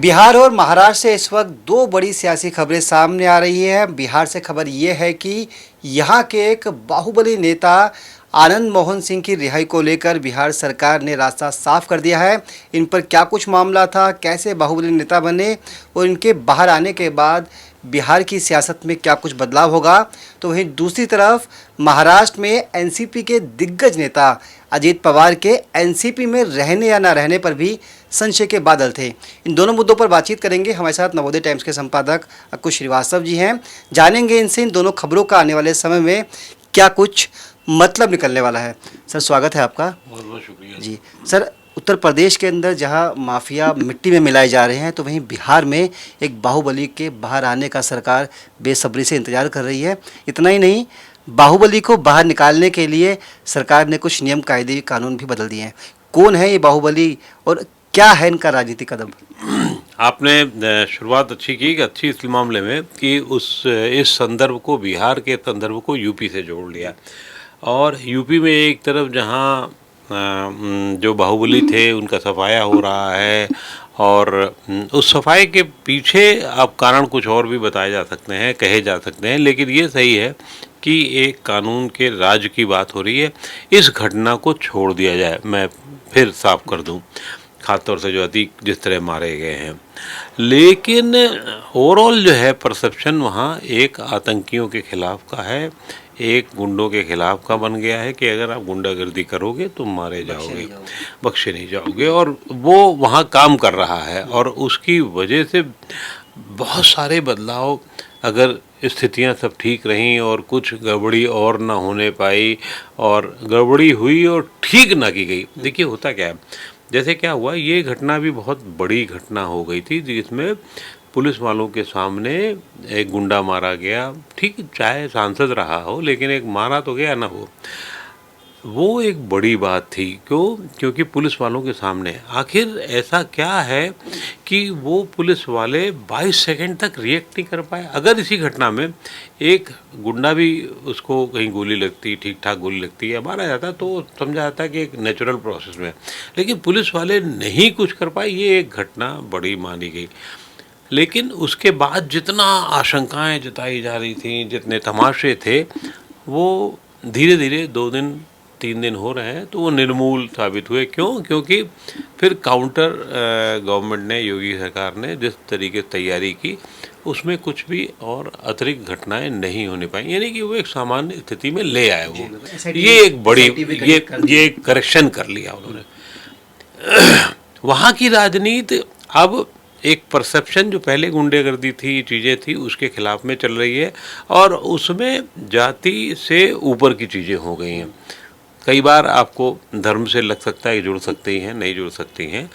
बिहार और महाराष्ट्र से इस वक्त दो बड़ी सियासी खबरें सामने आ रही है। बिहार से खबर ये है कि यहाँ के एक बाहुबली नेता आनंद मोहन सिंह की रिहाई को लेकर बिहार सरकार ने रास्ता साफ कर दिया है। इन पर क्या कुछ मामला था, कैसे बाहुबली नेता बने और इनके बाहर आने के बाद बिहार की सियासत में क्या कुछ बदलाव होगा। तो वहीं दूसरी तरफ महाराष्ट्र में एनसीपी के दिग्गज नेता अजित पवार के एनसीपी में रहने या ना रहने पर भी संशय के बादल थे। इन दोनों मुद्दों पर बातचीत करेंगे। हमारे साथ नवोदय टाइम्स के संपादक अंकुश श्रीवास्तव जी हैं। जानेंगे इनसे इन दोनों खबरों का आने वाले समय में क्या कुछ मतलब निकलने वाला है। सर, स्वागत है आपका। बहुत बहुत शुक्रिया जी सर, उत्तर प्रदेश के अंदर जहां माफिया मिट्टी में मिलाए जा रहे हैं, तो वहीं बिहार में एक बाहुबली के बाहर आने का सरकार बेसब्री से इंतजार कर रही है। इतना ही नहीं, बाहुबली को बाहर निकालने के लिए सरकार ने कुछ नियम कायदे कानून भी बदल दिए हैं। कौन है ये बाहुबली और क्या है इनका राजनीतिक कदम? आपने शुरुआत अच्छी की, अच्छी इस मामले में कि इस संदर्भ को, बिहार के संदर्भ को यूपी से जोड़ लिया। और यूपी में एक तरफ जहां जो बाहुबली थे उनका सफाया हो रहा है, और उस सफाई के पीछे अब कारण कुछ और भी बताए जा सकते हैं, कहे जा सकते हैं, लेकिन ये सही है कि एक कानून के राज की बात हो रही है। इस घटना को छोड़ दिया जाए। मैं फिर साफ कर दूं, खासतौर से जो अतीक जिस तरह मारे गए हैं, लेकिन ओवरऑल जो है परसेप्शन वहाँ एक आतंकियों के खिलाफ का है, एक गुंडों के खिलाफ का बन गया है कि अगर आप गुंडागर्दी करोगे तो मारे जाओगे, बख्शे नहीं जाओगे। और वो वहाँ काम कर रहा है, और उसकी वजह से बहुत सारे बदलाव, अगर स्थितियां सब ठीक रहीं और कुछ गड़बड़ी और ना होने पाई, और गड़बड़ी हुई और ठीक ना की गई। देखिए होता क्या है, जैसे क्या हुआ, ये घटना भी बहुत बड़ी घटना हो गई थी जिसमें पुलिस वालों के सामने एक गुंडा मारा गया। ठीक, चाहे सांसद रहा हो, लेकिन एक मारा तो गया ना वो एक बड़ी बात थी। क्योंकि पुलिस वालों के सामने आखिर ऐसा क्या है कि वो पुलिस वाले 22 सेकंड तक रिएक्ट नहीं कर पाए। अगर इसी घटना में एक गुंडा भी, उसको कहीं गोली लगती, ठीक ठाक गोली लगती है, मारा जाता, तो समझा जाता है कि एक नेचुरल प्रोसेस में, लेकिन पुलिस वाले नहीं कुछ कर पाए। ये एक घटना बड़ी मानी गई। लेकिन उसके बाद जितना आशंकाएं जताई जा रही थी, जितने तमाशे थे, वो धीरे धीरे 2 दिन 3 दिन हो रहे हैं तो वो निर्मूल साबित हुए। क्योंकि फिर काउंटर गवर्नमेंट ने, योगी सरकार ने जिस तरीके से तैयारी की, उसमें कुछ भी और अतिरिक्त घटनाएं नहीं होने पाई, यानी कि वो एक सामान्य स्थिति में ले आए। वो ये एक बड़ी ये करेक्शन कर लिया उन्होंने। वहाँ की राजनीति अब एक परसेप्शन जो पहले गुंडेगर्दी थी, चीज़ें थी, उसके खिलाफ में चल रही है, और उसमें जाति से ऊपर की चीज़ें हो गई हैं। कई बार आपको धर्म से लग सकता है कि जुड़ सकती हैं, नहीं जुड़ सकती हैं,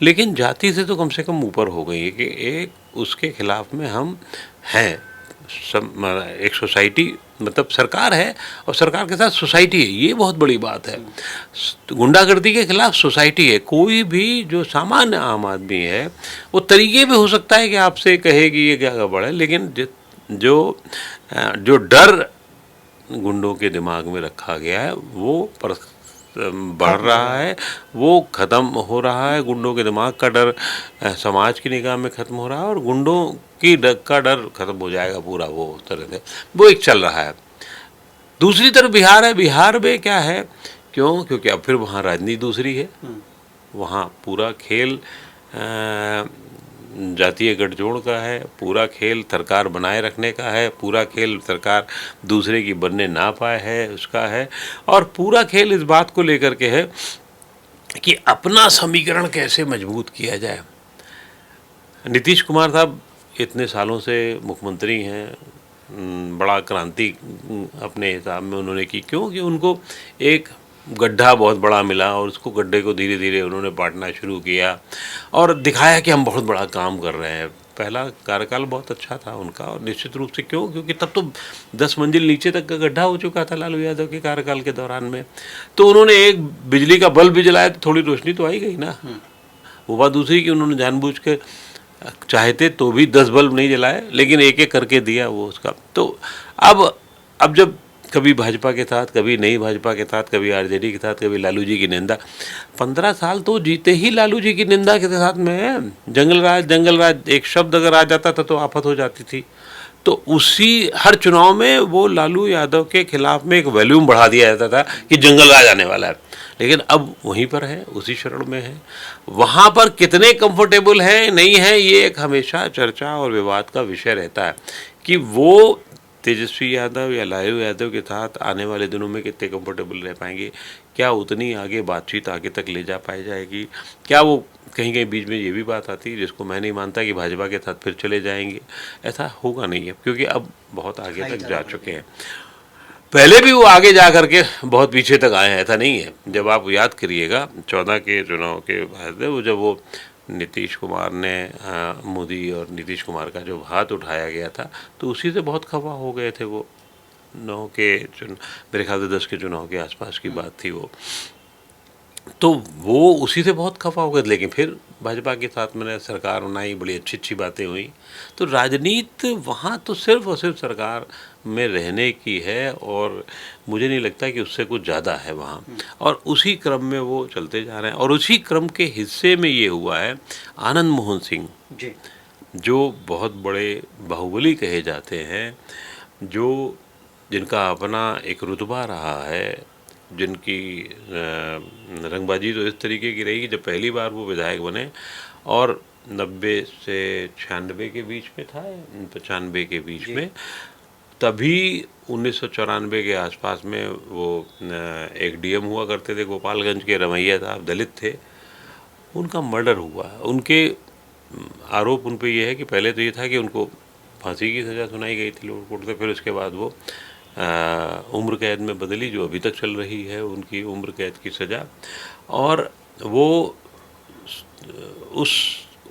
लेकिन जाति से तो कम से कम ऊपर हो गई है कि एक उसके खिलाफ में हम हैं। एक सोसाइटी, मतलब सरकार है और सरकार के साथ सोसाइटी है, ये बहुत बड़ी बात है। गुंडागर्दी के खिलाफ सोसाइटी है। कोई भी जो सामान्य आम आदमी है, वो तरीके पे हो सकता है कि आपसे कहे कि ये क्या गड़बड़ है, लेकिन जो डर गुंडों के दिमाग में रखा गया है वो बढ़ रहा है, वो ख़त्म हो रहा है। गुंडों के दिमाग का डर समाज की निगाह में ख़त्म हो रहा है, और गुंडों की का डर ख़त्म हो जाएगा पूरा। वो तरह से वो एक चल रहा है। दूसरी तरफ बिहार है। बिहार में क्या है, क्योंकि अब फिर वहाँ राजनीति दूसरी है। वहाँ पूरा खेल जातीय गठजोड़ का है, पूरा खेल सरकार बनाए रखने का है, पूरा खेल सरकार दूसरे की बनने ना पाए है उसका है, और पूरा खेल इस बात को लेकर के है कि अपना समीकरण कैसे मजबूत किया जाए। नीतीश कुमार साहब इतने सालों से मुख्यमंत्री हैं, बड़ा क्रांति अपने हिसाब में उन्होंने की, क्योंकि उनको एक गड्ढा बहुत बड़ा मिला, और उसको गड्ढे को धीरे धीरे उन्होंने बांटना शुरू किया और दिखाया कि हम बहुत बड़ा काम कर रहे हैं। पहला कार्यकाल बहुत अच्छा था उनका, और निश्चित रूप से क्योंकि तब तो 10 मंजिल नीचे तक का गड्ढा हो चुका था लालू यादव के कार्यकाल के दौरान में। तो उन्होंने एक बिजली का बल्ब भी जलाया तो थोड़ी रोशनी तो आई गई ना। वो बात दूसरी कि उन्होंने जानबूझ के, चाहते तो भी 10 बल्ब नहीं जलाए, लेकिन एक एक करके दिया वो उसका। तो अब जब कभी भाजपा के साथ, कभी नहीं भाजपा के साथ, कभी आरजेडी के साथ, कभी लालू जी की निंदा। 15 साल तो जीते ही लालू जी की निंदा के साथ में है। जंगल राज एक शब्द अगर आ जाता था तो आफत हो जाती थी। तो उसी हर चुनाव में वो लालू यादव के खिलाफ में एक वॉल्यूम बढ़ा दिया जाता था कि जंगल राज आने वाला है। लेकिन अब वहीं पर है, उसी शरण में है। वहाँ पर कितने कंफर्टेबल है नहीं है, ये एक हमेशा चर्चा और विवाद का विषय रहता है कि वो तेजस्वी यादव या लालू यादव के साथ आने वाले दिनों में कितने कंफर्टेबल रह पाएंगे, क्या उतनी आगे बातचीत आगे तक ले जा पाई जाएगी, क्या वो कहीं कहीं बीच में ये भी बात आती है जिसको मैं नहीं मानता कि भाजपा के साथ फिर चले जाएंगे। ऐसा होगा नहीं है, क्योंकि अब बहुत आगे तक जा चुके हैं। पहले भी वो आगे जा करके बहुत पीछे तक आए हैं, ऐसा नहीं है। जब आप याद करिएगा 14 के चुनाव के बाद वो जब वो नीतीश कुमार ने मोदी और नीतीश कुमार का जो हाथ उठाया गया था तो उसी से बहुत खफा हो गए थे वो। 9 के मेरे ख्याल से 10 के चुनाव के आसपास की बात थी वो। तो वो उसी से बहुत खफा हो गए। लेकिन फिर भाजपा के साथ मैंने सरकार बनाई, बड़ी अच्छी अच्छी बातें हुई। तो राजनीति वहाँ तो सिर्फ और सिर्फ सरकार में रहने की है, और मुझे नहीं लगता कि उससे कुछ ज़्यादा है वहाँ। और उसी क्रम में वो चलते जा रहे हैं। और उसी क्रम के हिस्से में ये हुआ है आनंद मोहन सिंह जी, जो बहुत बड़े बाहुबली कहे जाते हैं, जो जिनका अपना एक रुतबा रहा है, जिनकी रंगबाजी तो इस तरीके की रही कि जब पहली बार वो विधायक बने और 90 से 96 के बीच में था, 95 के बीच में, तभी 1994 के आसपास में वो एक डीएम हुआ करते थे गोपालगंज के, रमैया साहब दलित थे, उनका मर्डर हुआ। उनके आरोप उन पे ये है कि पहले तो ये था कि उनको फांसी की सज़ा सुनाई गई थी लोअर कोर्ट से, फिर उसके बाद वो उम्र कैद में बदली, जो अभी तक चल रही है उनकी उम्र कैद की सज़ा। और वो उस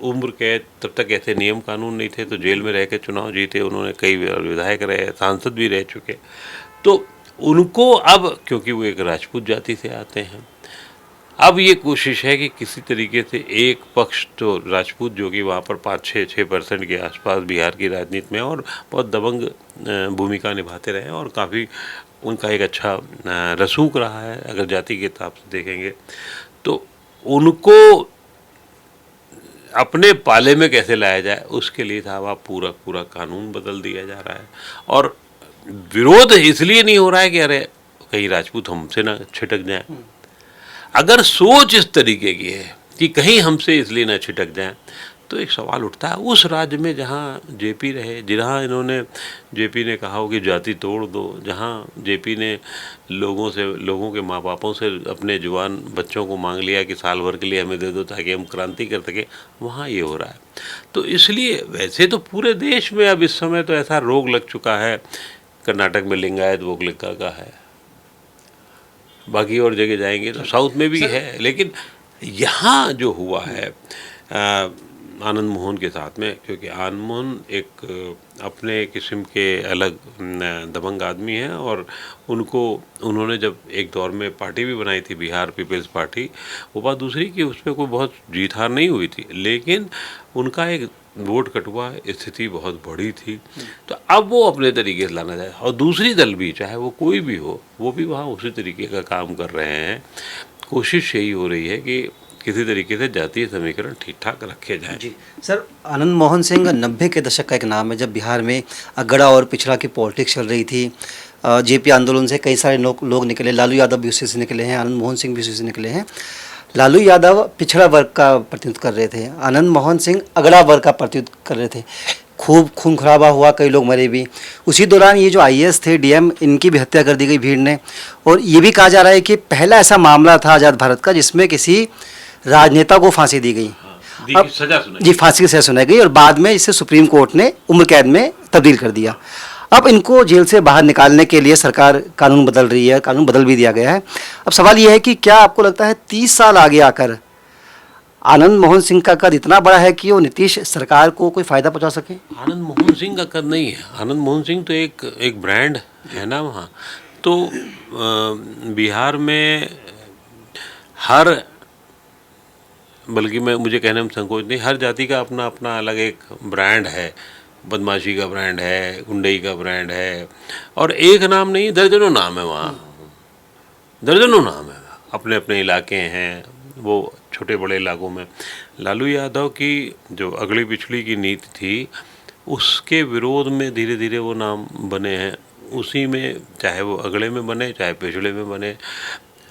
उम्र कैद, तब तक ऐसे नियम कानून नहीं थे, तो जेल में रह के चुनाव जीते उन्होंने, कई विधायक रहे, सांसद भी रह चुके। तो उनको अब, क्योंकि वो एक राजपूत जाति से आते हैं, अब ये कोशिश है कि किसी तरीके से एक पक्ष तो राजपूत जो कि वहाँ पर 5-6% के आसपास बिहार की राजनीति में और बहुत दबंग भूमिका निभाते रहे और काफ़ी उनका एक अच्छा रसूख रहा है अगर जाति के हिसाब से देखेंगे, तो उनको अपने पाले में कैसे लाया जाए उसके लिए साहब आप पूरा कानून बदल दिया जा रहा है। और विरोध इसलिए नहीं हो रहा है कि अरे कहीं राजपूत हमसे ना छिटक जाए। अगर सोच इस तरीके की है कि कहीं हमसे इसलिए ना छिटक जाए, तो एक सवाल उठता है उस राज्य में जहाँ जेपी रहे, जहाँ जेपी ने कहा हो कि जाति तोड़ दो, जहाँ जेपी ने लोगों के माँ बापों से अपने जवान बच्चों को मांग लिया कि साल भर के लिए हमें दे दो ताकि हम क्रांति कर सकें, वहाँ ये हो रहा है। तो इसलिए वैसे तो पूरे देश में अब इस समय तो ऐसा रोग लग चुका है, कर्नाटक में लिंगायत वोक लिखा का है, बाकी और जगह जाएंगे तो साउथ में भी है, लेकिन यहाँ जो हुआ है आनंद मोहन के साथ में, क्योंकि आनंद मोहन एक अपने किस्म के अलग दबंग आदमी हैं और उन्होंने जब एक दौर में पार्टी भी बनाई थी बिहार पीपल्स पार्टी, वो बात दूसरी कि उसमें कोई बहुत जीत हार नहीं हुई थी, लेकिन उनका एक वोट कटुआ स्थिति बहुत बड़ी थी। तो अब वो अपने तरीके से लाना चाहे, और दूसरी दल भी चाहे वो कोई भी हो, वो भी वहाँ उसी तरीके का काम कर रहे हैं। कोशिश यही हो रही है कि किसी तरीके से जातीय समीकरण ठीक ठाक रखे जाएं। जी सर, आनंद मोहन सिंह 90 के दशक का एक नाम है, जब बिहार में अगड़ा और पिछड़ा की पॉलिटिक्स चल रही थी। जेपी आंदोलन से कई सारे लोग निकले, लालू यादव भी उसी से निकले हैं, आनंद मोहन सिंह भी उसी से निकले हैं। लालू यादव पिछड़ा वर्ग का प्रतिनिधित्व कर रहे थे, आनंद मोहन सिंह अगड़ा वर्ग का प्रतिनिधित्व कर रहे थे। खूब खून खराबा हुआ, कई लोग मरे भी। उसी दौरान ये जो आईएएस थे डीएम, इनकी भी हत्या कर दी गई भीड़ ने। और ये भी कहा जा रहा है कि पहला ऐसा मामला था आज़ाद भारत का जिसमें किसी राजनेता को फांसी दी गई। अब सजा सुनाई जी, फांसी की सजा सुनाई गई और बाद में इसे सुप्रीम कोर्ट ने उम्र कैद में तब्दील कर दिया। अब इनको जेल से बाहर निकालने के लिए सरकार कानून बदल रही है, कानून बदल भी दिया गया है। अब सवाल ये है कि क्या आपको लगता है 30 साल आगे आकर आनंद मोहन सिंह का कद इतना बड़ा है कि वो नीतीश सरकार को कोई फायदा पहुंचा सके? आनंद मोहन सिंह का कद नहीं है। आनंद मोहन सिंह तो एक ब्रांड है ना वहाँ। तो बिहार में बल्कि मुझे कहने में संकोच नहीं, हर जाति का अपना अपना अलग एक ब्रांड है बदमाशी का ब्रांड है, गुंडई का ब्रांड है, और एक नाम नहीं दर्जनों नाम है वहाँ, दर्जनों नाम है, अपने अपने इलाके हैं वो छोटे बड़े इलाकों में। लालू यादव की जो अगली पिछली की नीति थी उसके विरोध में धीरे धीरे वो नाम बने हैं, उसी में चाहे वो अगले में बने चाहे पिछड़े में बने।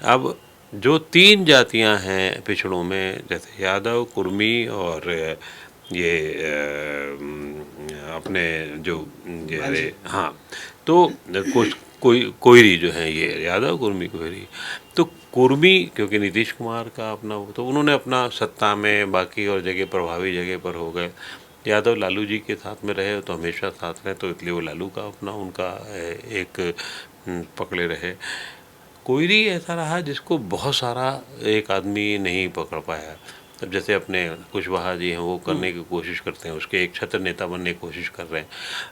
अब जो 3 जातियां हैं पिछड़ों में, जैसे यादव, कुर्मी और ये अपने जो ये अरे हाँ, तो कुछ कोयरी जो है, ये यादव, कुर्मी, कोयरी। तो कुर्मी क्योंकि नीतीश कुमार का अपना वो, तो उन्होंने अपना सत्ता में बाकी और जगह प्रभावी जगह पर हो गए। यादव लालू जी के साथ में रहे तो हमेशा साथ रहे, तो इसलिए वो लालू का अपना उनका एक पकड़े रहे। कोयरी ऐसा रहा जिसको बहुत सारा एक आदमी नहीं पकड़ पाया। अब जैसे अपने कुशवाहा जी हैं, वो करने की कोशिश करते हैं, उसके एक छत्र नेता बनने की कोशिश कर रहे हैं।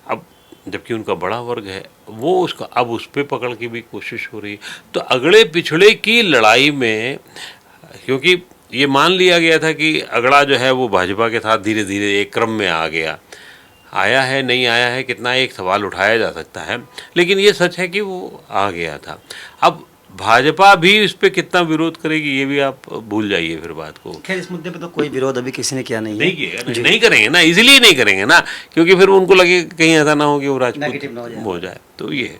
अब जबकि उनका बड़ा वर्ग है, वो उसका अब उस पर पकड़ की भी कोशिश हो रही है। तो अगड़े पिछड़े की लड़ाई में, क्योंकि ये मान लिया गया था कि अगड़ा जो है वो भाजपा के साथ धीरे धीरे एक क्रम में आ गया, आया है नहीं आया है कितना एक सवाल उठाया जा सकता है, लेकिन ये सच है कि वो आ गया था। अब भाजपा भी इस पे कितना विरोध करेगी ये भी आप भूल जाइए फिर बात को। खैर इस मुद्दे पे तो कोई विरोध अभी किसी ने किया नहीं है। नहीं किया, नहीं करेंगे ना, इसलिए नहीं करेंगे ना क्योंकि फिर उनको लगे कहीं ऐसा ना हो कि वो राजपूत हो जाए, तो ये है।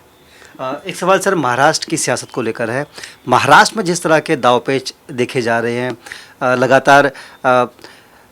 एक सवाल सर महाराष्ट्र की सियासत को लेकर है। महाराष्ट्र में जिस तरह के दांवपेच देखे जा रहे हैं, लगातार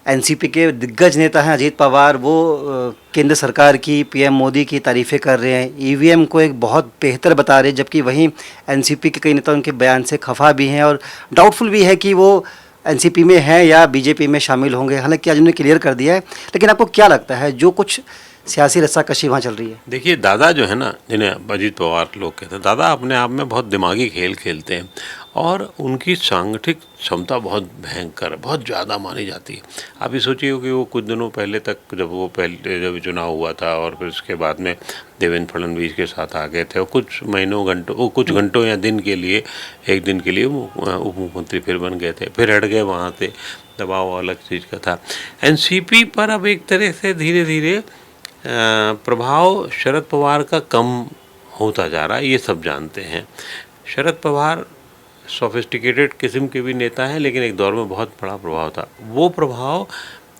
एनसीपी के दिग्गज नेता हैं अजीत पवार, वो केंद्र सरकार की, पीएम मोदी की तारीफ़ें कर रहे हैं, ईवीएम को एक बहुत बेहतर बता रहे हैं, जबकि वहीं एनसीपी के कई नेता उनके बयान से खफा भी हैं और डाउटफुल भी है कि वो एनसीपी में हैं या बीजेपी में शामिल होंगे। हालांकि आज उन्होंने क्लियर कर दिया है, लेकिन आपको क्या लगता है जो कुछ सियासी रस्साकशी वहाँ चल रही है? देखिए, दादा जो है ना, जिन्हें अजीत पवार लोग कहते हैं, दादा अपने आप में बहुत दिमागी खेल खेलते हैं और उनकी सांगठनिक क्षमता बहुत भयंकर है, बहुत ज़्यादा मानी जाती है। आप ये सोचिए कि वो कुछ दिनों पहले तक जब चुनाव हुआ था और फिर उसके बाद में देवेंद्र फडणवीस के साथ आ गए थे और कुछ घंटों या दिन के लिए, एक दिन के लिए वो उप मुख्यमंत्री फिर बन गए थे, फिर हट गए वहाँ से, दबाव अलग चीज़ का था। एनसीपी पर अब एक तरह से धीरे धीरे प्रभाव शरद पवार का कम होता जा रहा है, ये सब जानते हैं। शरद पवार सोफिस्टिकेटेड किस्म के भी नेता हैं, लेकिन एक दौर में बहुत बड़ा प्रभाव था। वो प्रभाव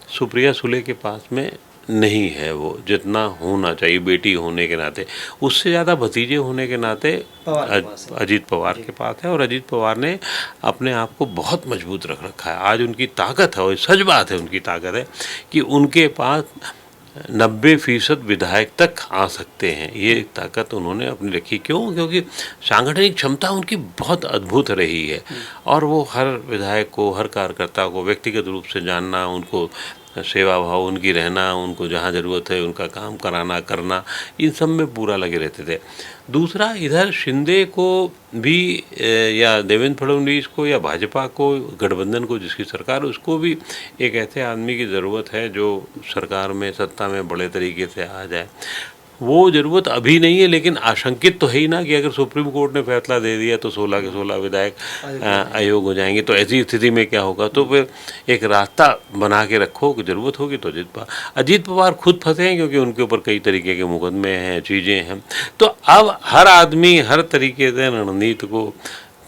सुप्रिया सुले के पास में नहीं है, वो जितना होना चाहिए बेटी होने के नाते, उससे ज़्यादा भतीजे होने के नाते अजीत पवार के पास है। और अजीत पवार ने अपने आप को बहुत मजबूत रख रखा है। आज उनकी ताकत है, और सच बात है, उनकी ताकत है कि उनके पास 90% विधायक तक आ सकते हैं। ये ताकत उन्होंने अपनी रखी। क्यों? क्योंकि सांगठनिक क्षमता उनकी बहुत अद्भुत रही है और वो हर विधायक को, हर कार्यकर्ता को व्यक्तिगत रूप से जानना, उनको सेवा भाव उनकी रहना, उनको जहाँ ज़रूरत है उनका काम कराना करना, इन सब में पूरा लगे रहते थे। दूसरा, इधर शिंदे को भी या देवेंद्र फडणवीस को या भाजपा को, गठबंधन को जिसकी सरकार, उसको भी एक ऐसे आदमी की ज़रूरत है जो सरकार में, सत्ता में बड़े तरीके से आ जाए। वो ज़रूरत अभी नहीं है, लेकिन आशंकित तो है ही ना कि अगर सुप्रीम कोर्ट ने फैसला दे दिया तो 16 के 16 विधायक अयोग्य हो जाएंगे। तो ऐसी स्थिति में क्या होगा? तो फिर एक रास्ता बना के रखो कि ज़रूरत होगी तो अजीत पवार खुद फंसे हैं, क्योंकि उनके ऊपर कई तरीके के मुकदमे हैं, चीज़ें हैं। तो अब हर आदमी हर तरीके से रणनीति को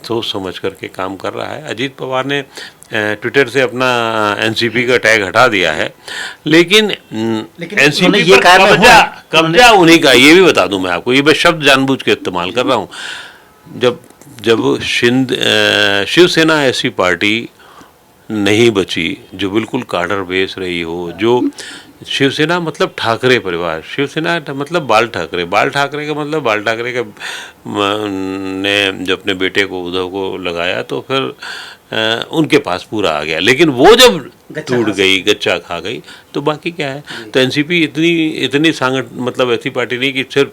सोच समझ करके काम कर रहा है। अजीत पवार ने ट्विटर से अपना एनसीपी का टैग हटा दिया है, लेकिन एनसीपी पर कब्जा उन्हीं का, ये भी बता दूं मैं आपको, ये मैं शब्द जानबूझ के इस्तेमाल कर रहा हूँ। जब शिवसेना ऐसी पार्टी नहीं बची जो बिल्कुल काडर बेस रही हो, जो शिवसेना मतलब ठाकरे परिवार, शिवसेना मतलब बाल ठाकरे, बाल ठाकरे का मतलब बाल ठाकरे का ने जो अपने बेटे को, उद्धव को लगाया तो फिर उनके पास पूरा आ गया। लेकिन वो जब टूट गई, गच्चा खा गई, तो बाकी क्या है? तो एनसीपी इतनी मतलब ऐसी पार्टी नहीं कि सिर्फ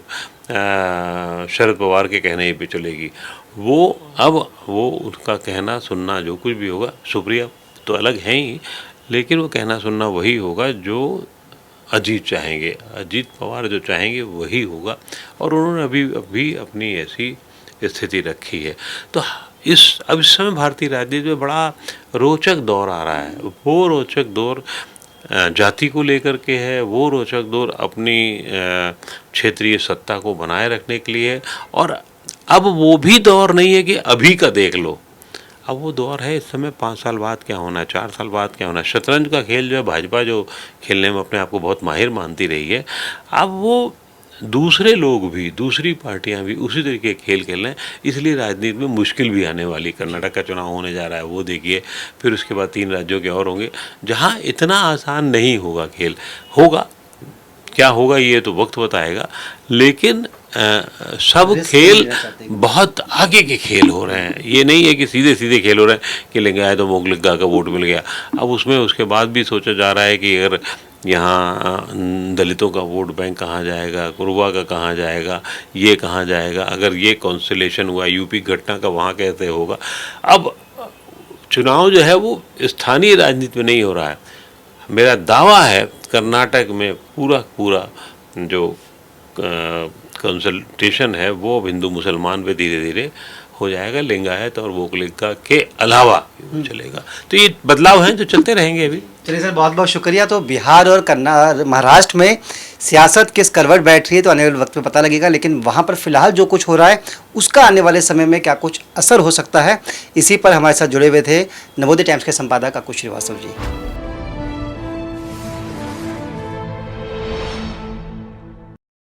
शरद पवार के कहने ही पे चलेगी। वो उनका कहना सुनना, जो कुछ भी होगा, सुप्रिया तो अलग हैं ही, लेकिन वो कहना सुनना वही होगा जो अजीत चाहेंगे, अजीत पवार जो चाहेंगे वही होगा। और उन्होंने अभी अपनी ऐसी स्थिति रखी है। तो अब इस समय भारतीय राजनीति में बड़ा रोचक दौर आ रहा है। वो रोचक दौर जाति को लेकर के है, वो रोचक दौर अपनी क्षेत्रीय सत्ता को बनाए रखने के लिए। और अब वो भी दौर नहीं है कि अभी का देख लो, अब वो दौर है इस समय 5 साल बाद क्या होना है, 4 साल बाद क्या होना है। शतरंज का खेल जो है भाजपा जो खेलने में अपने आप को बहुत माहिर मानती रही है, अब वो दूसरे लोग भी, दूसरी पार्टियां भी उसी तरीके के खेल खेल रहे हैं। इसलिए राजनीति में मुश्किल भी आने वाली। कर्नाटक का चुनाव होने जा रहा है, वो देखिए, फिर उसके बाद 3 राज्यों के और होंगे जहां इतना आसान नहीं होगा खेल। होगा, क्या होगा ये तो वक्त बताएगा, लेकिन सब खेल बहुत आगे के खेल हो रहे हैं। ये नहीं है कि सीधे सीधे खेल हो रहे हैं कि लिंगायत तो मोगलिगा का वोट मिल गया। अब उसमें उसके बाद भी सोचा जा रहा है कि अगर यहाँ दलितों का वोट बैंक कहाँ जाएगा, कुरबा का कहाँ जाएगा, ये कहाँ जाएगा, अगर ये कॉन्स्टेलेशन हुआ यूपी घटना का वहाँ कैसे होगा। अब चुनाव जो है वो स्थानीय राजनीति में नहीं हो रहा है। मेरा दावा है कर्नाटक में पूरा जो कंसल्टेशन है वो हिंदू मुसलमान पे धीरे धीरे हो जाएगा, लिंगायत और वोकलिगा के अलावा चलेगा। तो ये बदलाव हैं जो चलते रहेंगे अभी। चलिए सर, बहुत बहुत शुक्रिया। तो बिहार और महाराष्ट्र में सियासत किस करवट बैठ रही है तो आने वाले वक्त में पता लगेगा, लेकिन वहाँ पर फिलहाल जो कुछ हो रहा है उसका आने वाले समय में क्या कुछ असर हो सकता है, इसी पर हमारे साथ जुड़े हुए थे नवोदय टाइम्स के संपादक अकुश श्रीवास्तव जी।